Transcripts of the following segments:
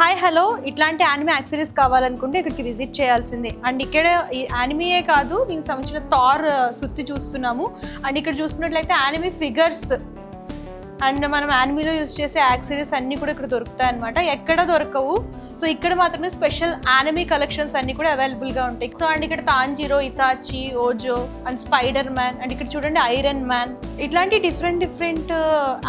Hi hello ఇట్లాంటి anime accessories కావాలనుకుంటే ఇక్కడికి విజిట్ చేయాల్సిందే. అండ్ ఇక్కడ ఈ యానిమేయే కాదు, దీనికి సంబంధించిన థార్ సుత్తి చూస్తున్నాము. అండ్ ఇక్కడ చూసుకున్నట్లయితే యానిమే ఫిగర్స్ అండ్ మనం యానిమేలో యూజ్ చేసే యాక్సెసరీస్ అన్నీ కూడా ఇక్కడ దొరుకుతాయి అనమాట. ఎక్కడ దొరకవు. సో ఇక్కడ మాత్రమే స్పెషల్ యానిమే కలెక్షన్స్ అన్నీ కూడా అవైలబుల్గా ఉంటాయి. సో అండ్ ఇక్కడ తాంజీరో, ఇతాచి, ఓజో అండ్ స్పైడర్ మ్యాన్ అండ్ ఇక్కడ చూడండి ఐరన్ మ్యాన్, ఇట్లాంటి డిఫరెంట్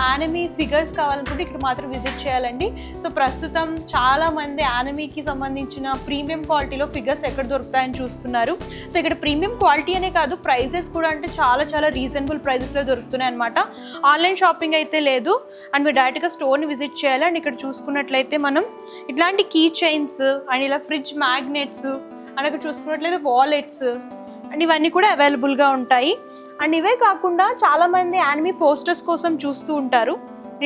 యానిమే ఫిగర్స్ కావాలనుకుంటే ఇక్కడ మాత్రం విజిట్ చేయాలండి. సో ప్రస్తుతం చాలా మంది యానిమేకి సంబంధించిన ప్రీమియం క్వాలిటీలో ఫిగర్స్ ఎక్కడ దొరుకుతాయని చూస్తున్నారు. సో ఇక్కడ ప్రీమియం క్వాలిటీ అనే కాదు, ప్రైజెస్ కూడా అంటే చాలా రీజనబుల్ ప్రైజెస్లో దొరుకుతున్నాయి అనమాట. ఆన్లైన్ షాపింగ్ అయితే లేదు. అండ్ మీరు డైరెక్ట్గా స్టోర్ని విజిట్ చేయాలి. అండ్ ఇక్కడ చూసుకున్నట్లయితే మనం ఇట్లాంటి కీ చైన్స్ అండ్ ఇలా ఫ్రిడ్జ్ మ్యాగ్నెట్స్ అండ్ అక్కడ చూసుకున్నట్లయితే వాలెట్స్ అండ్ ఇవన్నీ కూడా అవైలబుల్గా ఉంటాయి. అండ్ ఇవే కాకుండా చాలామంది యానిమే పోస్టర్స్ కోసం చూస్తూ ఉంటారు.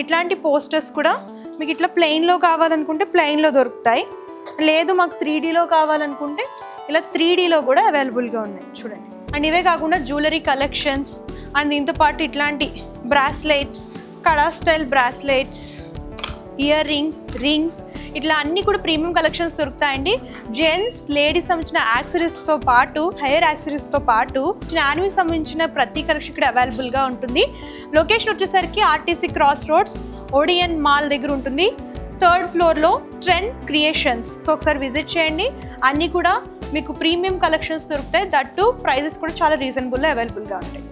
ఇట్లాంటి పోస్టర్స్ కూడా మీకు ఇట్లా ప్లెయిన్లో కావాలనుకుంటే ప్లెయిన్లో దొరుకుతాయి, లేదు మాకు 3Dలో కావాలనుకుంటే ఇలా 3Dలో కూడా అవైలబుల్గా ఉన్నాయి చూడండి. అండ్ ఇవే కాకుండా జ్యువెలరీ కలెక్షన్స్ అండ్ దీంతో పాటు ఇట్లాంటి బ్రాస్లెట్స్, కడా స్టైల్ బ్రాస్లెట్స్, ఇయర్ రింగ్స్ ఇట్లా అన్నీ కూడా ప్రీమియం కలెక్షన్స్ దొరుకుతాయండి. జెంట్స్, లేడీస్ సంబంధించిన యాక్సెసరీస్తో పాటు హెయిర్ యాక్సెసరీస్తో పాటు యానిమేకి సంబంధించిన ప్రతి కలెక్షన్ ఇక్కడ అవైలబుల్గా ఉంటుంది. లొకేషన్ వచ్చేసరికి RTC cross roads Odean mall దగ్గర ఉంటుంది. 3rd ఫ్లోర్లో ట్రెండ్ క్రియేషన్స్. సో ఒకసారి విజిట్ చేయండి. అన్నీ కూడా మీకు ప్రీమియం కలెక్షన్స్ దొరుకుతాయి. దట్టు ప్రైజెస్ కూడా చాలా రీజనబుల్లో అవైలబుల్గా ఉంటాయి.